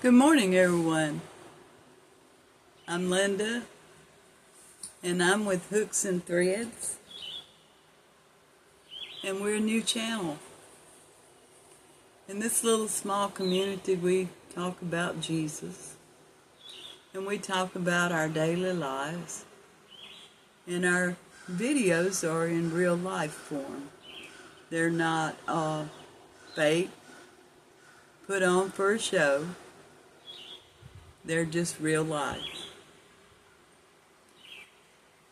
Good morning, everyone. I'm Linda, and I'm with Hooks and Threads, and we're a new channel. In this little small community, we talk about Jesus, and we talk about our daily lives, and our videos are in real life form. They're not fake, put on for a show. They're just real life.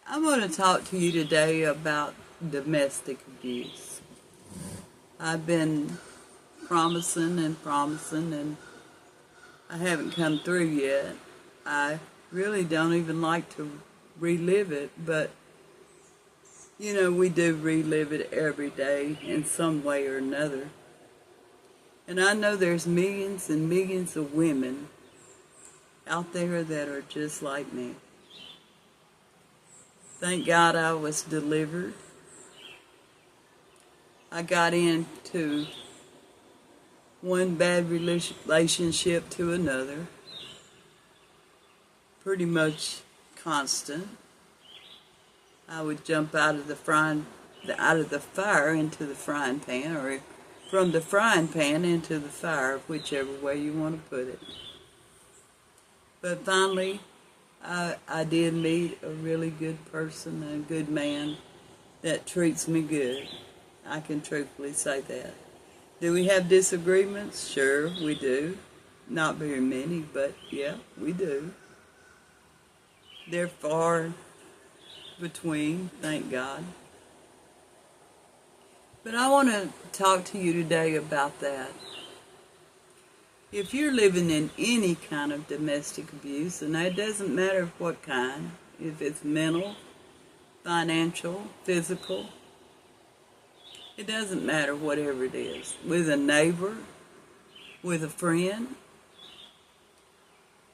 I'm going to talk to you today about domestic abuse. I've been promising, and I haven't come through yet. I really don't even like to relive it, but you know, we do relive it every day in some way or another. And I know there's millions and millions of women out there that are just like me. Thank God I was delivered. I got into one bad relationship to another, pretty much constant. I would jump out of the fire into the frying pan, or from the frying pan into the fire, whichever way you want to put it. But finally, I did meet a really good person, a good man that treats me good. I can truthfully say that. Do we have disagreements? Sure, we do. Not very many, but yeah, we do. They're far between, thank God. But I want to talk to you today about that. If you're living in any kind of domestic abuse, and it doesn't matter what kind, if it's mental, financial, physical, it doesn't matter, whatever it is, with a neighbor, with a friend,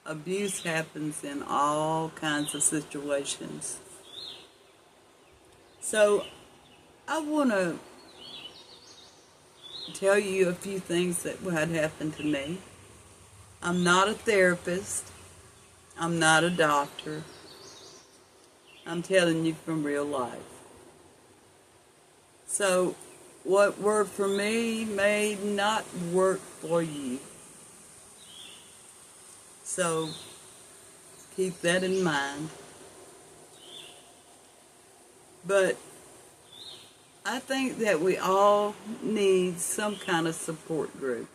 abuse happens in all kinds of situations. So I want to tell you a few things that had happened to me. I'm not a therapist. I'm not a doctor. I'm telling you from real life. So what worked for me may not work for you. So keep that in mind. But I think that we all need some kind of support group,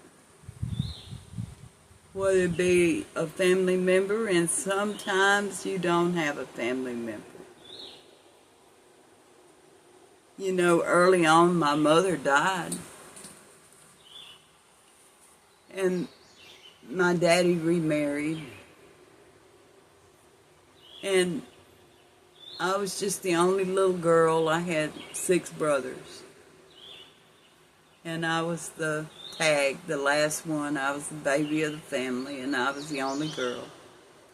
whether it be a family member, and sometimes you don't have a family member. You know, early on, my mother died, and my daddy remarried, and I was just the only little girl. I had 6 brothers. And I was the last one. I was the baby of the family, and I was the only girl.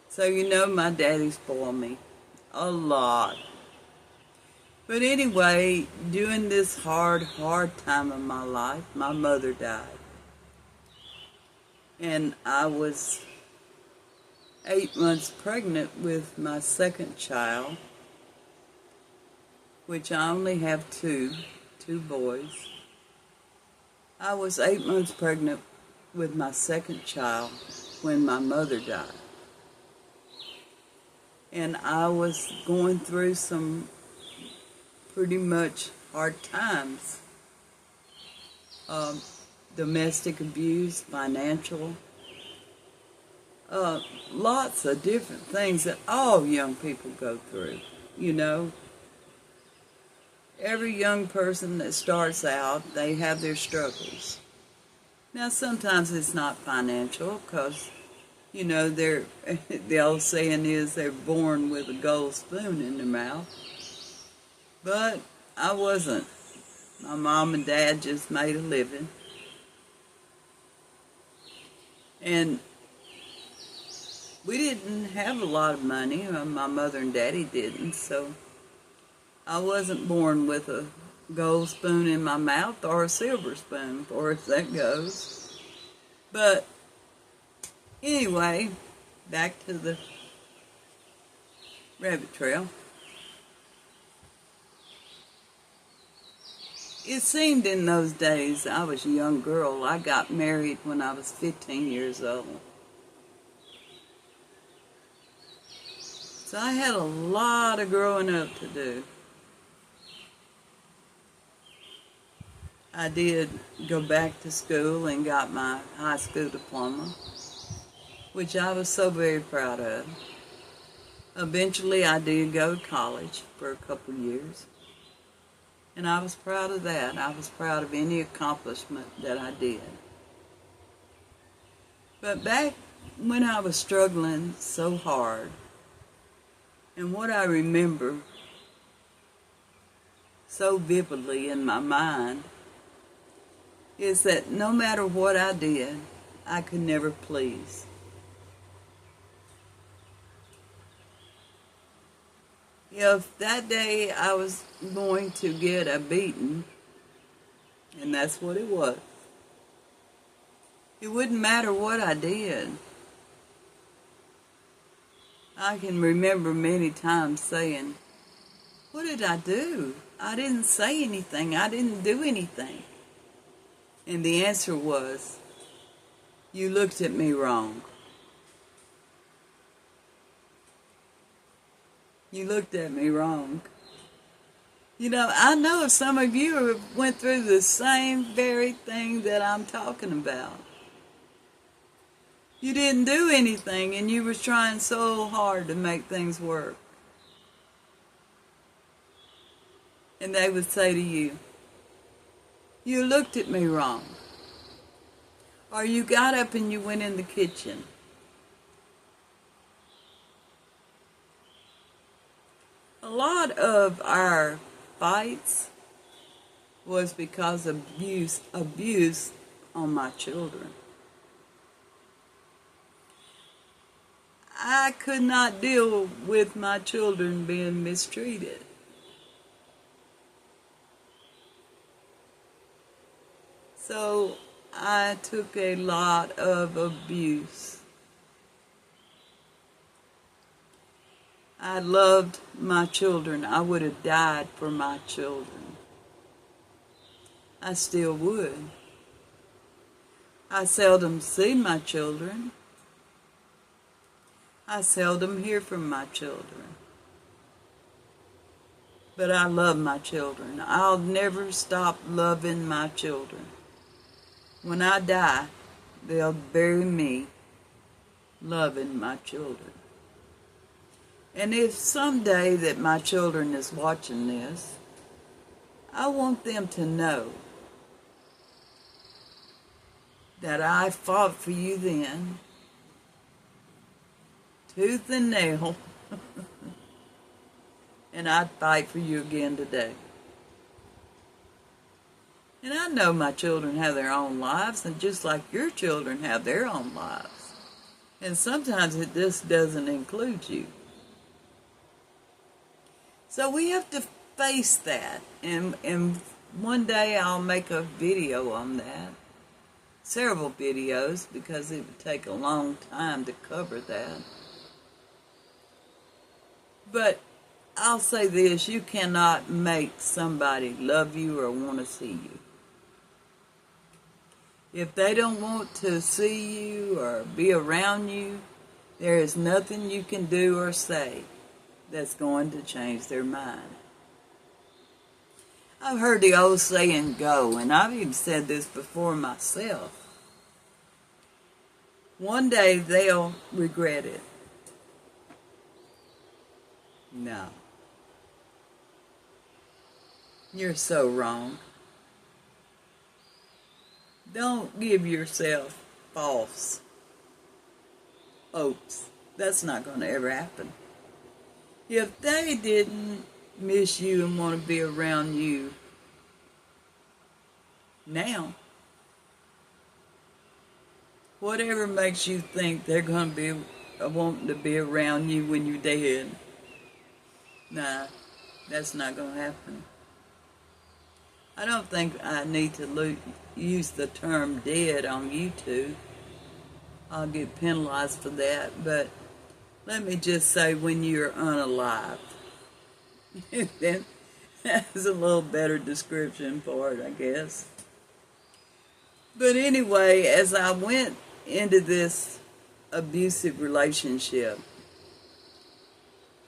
So you know, my daddy spoiled me a lot. But anyway, during this hard time of my life, my mother died. And I was 8 months pregnant with my second child, which I only have two boys. I was 8 months pregnant with my second child when my mother died. And I was going through some pretty much hard times. Domestic abuse, financial, lots of different things that all young people go through, you know. Every young person that starts out, they have their struggles. Now, sometimes it's not financial because, you know, the old saying is they're born with a gold spoon in their mouth. But I wasn't. My mom and dad just made a living. And we didn't have a lot of money. My mother and daddy didn't, so I wasn't born with a gold spoon in my mouth or a silver spoon, as far as that goes. But Anyway, back to the rabbit trail. It seemed in those days, I was a young girl. I got married when I was 15 years old. So I had a lot of growing up to do. I did go back to school and got my high school diploma, which I was so very proud of. Eventually I did go to college for a couple years. And I was proud of that. I was proud of any accomplishment that I did. But back when I was struggling so hard, and what I remember so vividly in my mind is that no matter what I did, I could never please. If that day I was going to get a beating, and that's what it was, it wouldn't matter what I did. I can remember many times saying, what did I do? I didn't say anything. I didn't do anything. And the answer was, you looked at me wrong. You looked at me wrong. You know, I know some of you went through the same very thing that I'm talking about. You didn't do anything and you were trying so hard to make things work. And they would say to you, you looked at me wrong. Or you got up and you went in the kitchen. A lot of our fights was because of abuse on my children. I could not deal with my children being mistreated. So I took a lot of abuse. I loved my children. I would have died for my children. I still would. I seldom see my children. I seldom hear from my children. But I love my children. I'll never stop loving my children. When I die, they'll bury me loving my children. And if someday that my children is watching this, I want them to know that I fought for you then, tooth and nail, and I'd fight for you again today. And I know my children have their own lives, and just like your children have their own lives. And sometimes it just doesn't include you. So we have to face that, and one day I'll make a video on that, several videos, because it would take a long time to cover that. But I'll say this, you cannot make somebody love you or want to see you. If they don't want to see you or be around you, there is nothing you can do or say that's going to change their mind. I've heard the old saying go, and I've even said this before myself. One day they'll regret it. No. You're so wrong. Don't give yourself false hopes. That's not going to ever happen. If they didn't miss you and want to be around you now, whatever makes you think they're going to be wanting to be around you when you're dead, nah, that's not going to happen. I don't think I need to use the term dead on YouTube. I'll get penalized for that, but let me just say when you're unalive. That's a little better description for it, I guess. But anyway, as I went into this abusive relationship,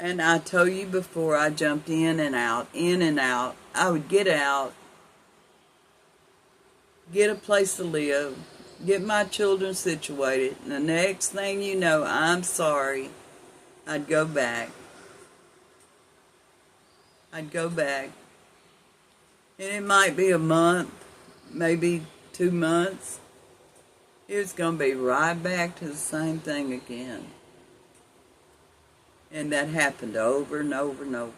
and I told you before, I jumped in and out, I would get out, get a place to live, get my children situated, and the next thing you know, I'm sorry, I'd go back. And it might be a month, maybe 2 months. It was going to be right back to the same thing again. And that happened over and over and over.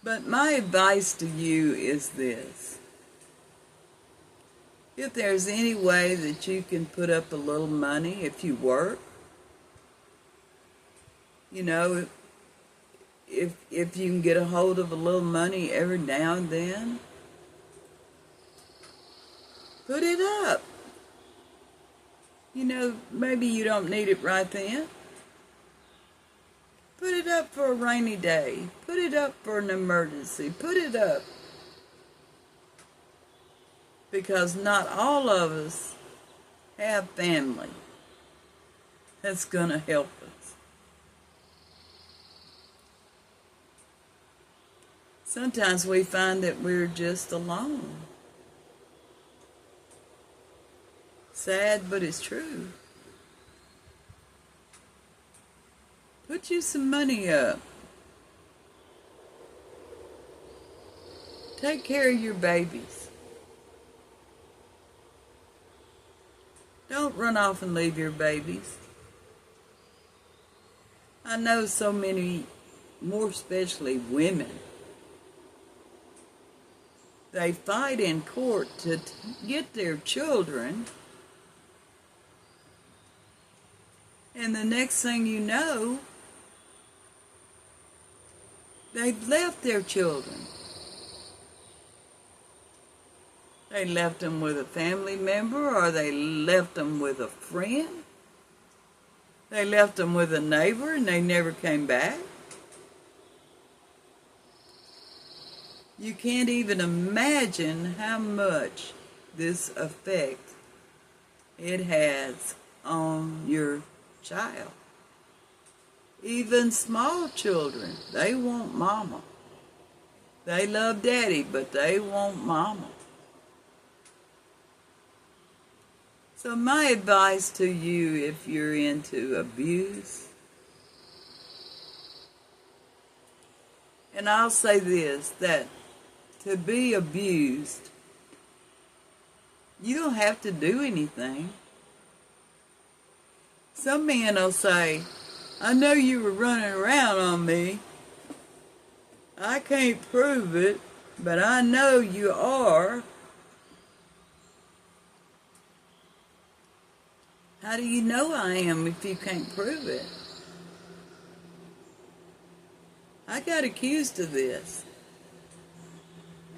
But my advice to you is this. If there's any way that you can put up a little money if you work, you know, if you can get a hold of a little money every now and then, put it up. You know, maybe you don't need it right then. Put it up for a rainy day. Put it up for an emergency. Put it up. Because not all of us have family that's going to help us. Sometimes we find that we're just alone. Sad, but it's true. Put you some money up. Take care of your babies. Don't run off and leave your babies. I know so many, more especially women, they fight in court to get their children, and the next thing you know, they've left their children. They left them with a family member, or they left them with a friend. They left them with a neighbor and they never came back. You can't even imagine how much this effect it has on your child. Even small children, they want mama. They love daddy, but they want mama. So my advice to you, if you're into abuse, and I'll say this, that to be abused, you don't have to do anything. Some men will say, I know you were running around on me. I can't prove it, but I know you are. How do you know I am if you can't prove it? I got accused of this,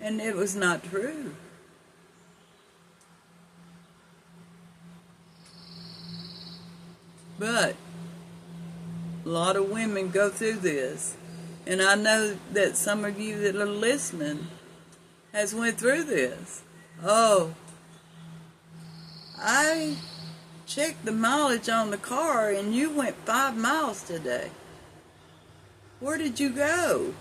and it was not true. But a lot of women go through this, and I know that some of you that are listening has went through this. Oh, I checked the mileage on the car and you went 5 miles today. Where did you go?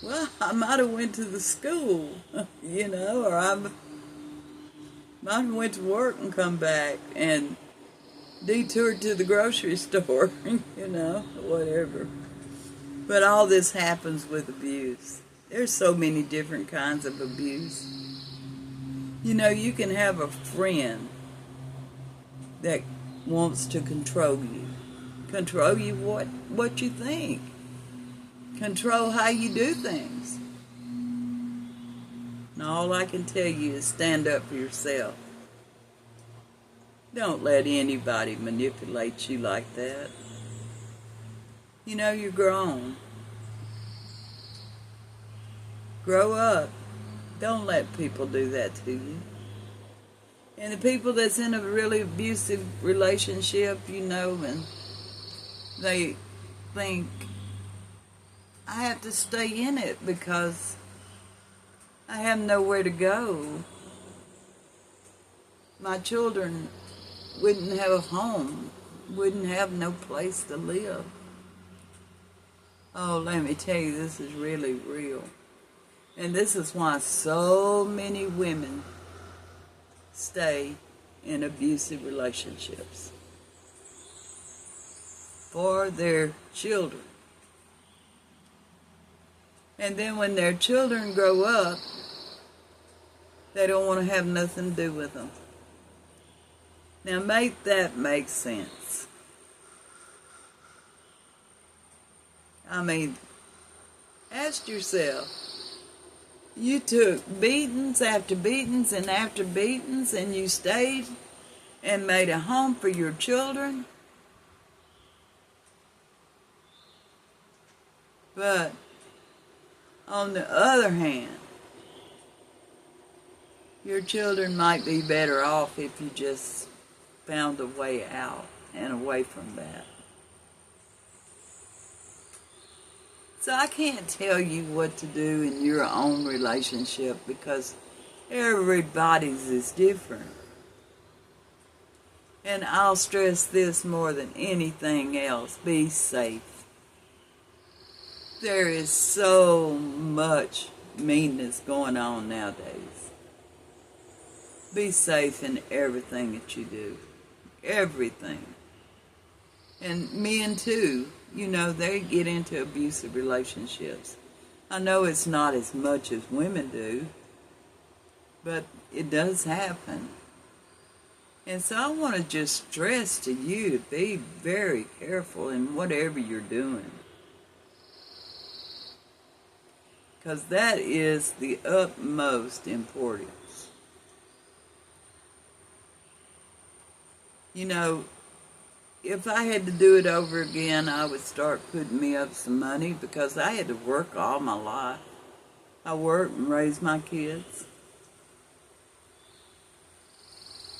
Well, I might have went to the school, you know, or I might have went to work and come back and detoured to the grocery store, you know, whatever. But all this happens with abuse. There's so many different kinds of abuse. You know, you can have a friend that wants to control you. Control you what you think. Control how you do things. And all I can tell you is stand up for yourself. Don't let anybody manipulate you like that. You know, you're grown. Grow up. Don't let people do that to you. And the people that's in a really abusive relationship, and they think, I have to stay in it because I have nowhere to go. My children wouldn't have a home, wouldn't have no place to live. Oh, let me tell you, this is really real. And this is why so many women stay in abusive relationships. For their children. And then when their children grow up, they don't want to have nothing to do with them. Now make that make sense. I mean, ask yourself, you took beatings after beatings and after beatings, and you stayed and made a home for your children. But on the other hand, your children might be better off if you just found a way out and away from that. So I can't tell you what to do in your own relationship because everybody's is different. And I'll stress this more than anything else. Be safe. There is so much meanness going on nowadays. Be safe in everything that you do. Everything. And men too. They get into abusive relationships. I know it's not as much as women do, but it does happen. And so I want to just stress to you to be very careful in whatever you're doing. Because that is the utmost importance. If I had to do it over again, I would start putting me up some money because I had to work all my life. I worked and raised my kids.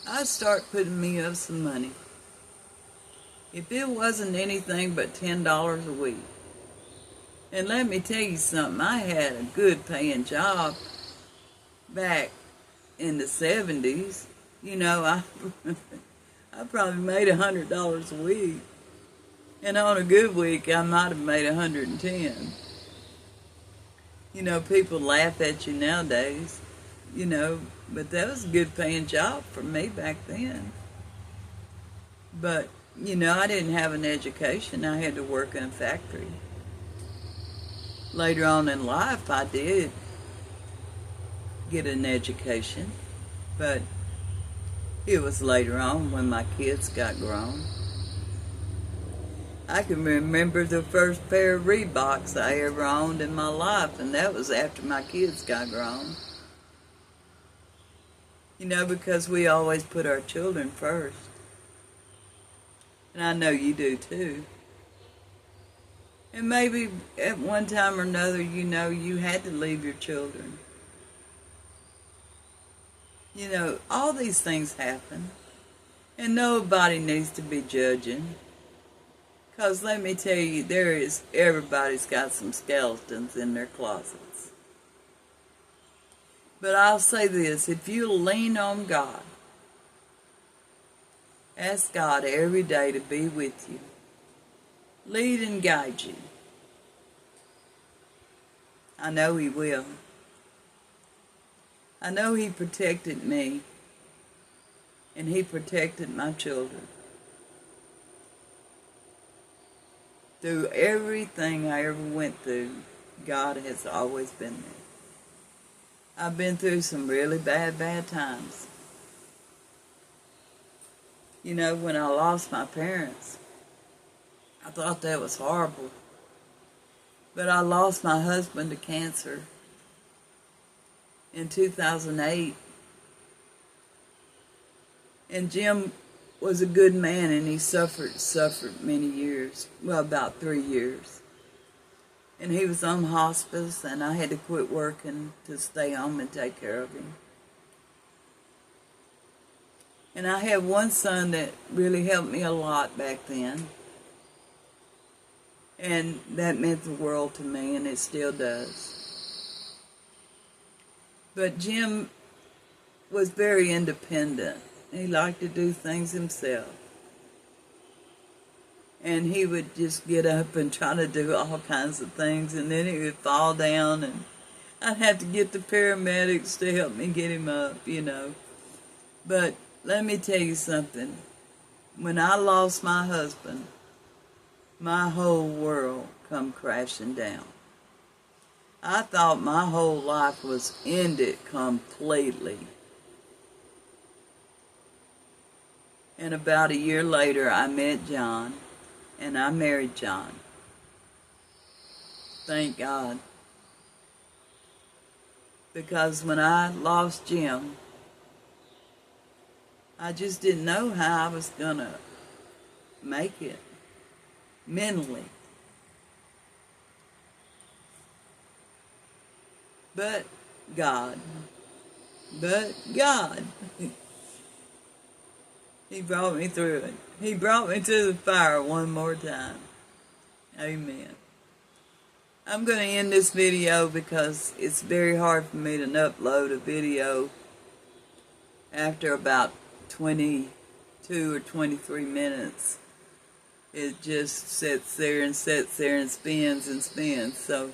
I'd start putting me up some money. If it wasn't anything but $10 a week. And let me tell you something, I had a good paying job back in the 70s. I probably made $100 a week. And on a good week, I might have made $110. People laugh at you nowadays, but that was a good paying job for me back then. But, I didn't have an education. I had to work in a factory. Later on in life, I did get an education, but it was later on when my kids got grown. I can remember the first pair of Reeboks I ever owned in my life, and that was after my kids got grown. Because we always put our children first. And I know you do too. And maybe at one time or another, you had to leave your children. All these things happen. And nobody needs to be judging. Because let me tell you, everybody's got some skeletons in their closets. But I'll say this, if you lean on God, ask God every day to be with you, lead and guide you. I know He will. I know He protected me, and He protected my children. Through everything I ever went through, God has always been there. I've been through some really bad times. When I lost my parents, I thought that was horrible. But I lost my husband to cancer in 2008. And Jim was a good man, and he suffered many years. Well, about 3 years. And he was on hospice, and I had to quit working to stay home and take care of him. And I had one son that really helped me a lot back then. And that meant the world to me, and it still does. But Jim was very independent. He liked to do things himself. And he would just get up and try to do all kinds of things, and then he would fall down, and I'd have to get the paramedics to help me get him up, you know. But let me tell you something. When I lost my husband, my whole world come crashing down. I thought my whole life was ended completely. And about a year later, I met John, and I married John. Thank God. Because when I lost Jim, I just didn't know how I was going to make it mentally. But God. He brought me through it. He brought me to the fire one more time. Amen. I'm going to end this video because it's very hard for me to upload a video after about 22 or 23 minutes. It just sits there and spins and spins. So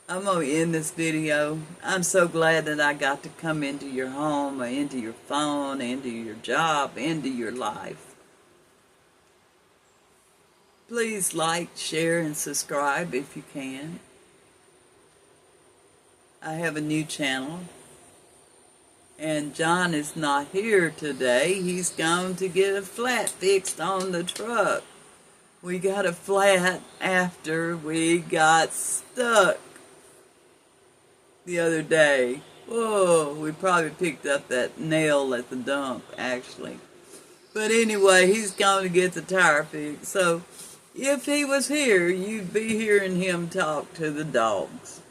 I'm going to end this video. I'm so glad that I got to come into your home, or into your phone, into your job, into your life. Please like, share, and subscribe if you can. I have a new channel. And John is not here today. He's gone to get a flat fixed on the truck. We got a flat after we got stuck the other day. Whoa, we probably picked up that nail at the dump, actually. But anyway, he's gone to get the tire fixed. So if he was here, you'd be hearing him talk to the dogs.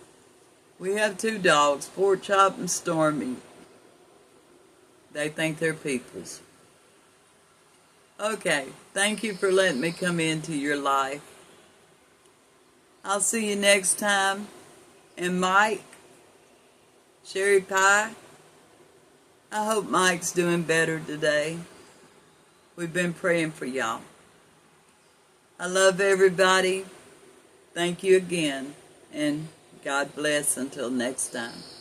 We have 2 dogs, Pork Chop and Stormy. They think they're people's. Okay, thank you for letting me come into your life. I'll see you next time. And Mike, Sherry Pie, I hope Mike's doing better today. We've been praying for y'all. I love everybody. Thank you again. And God bless until next time.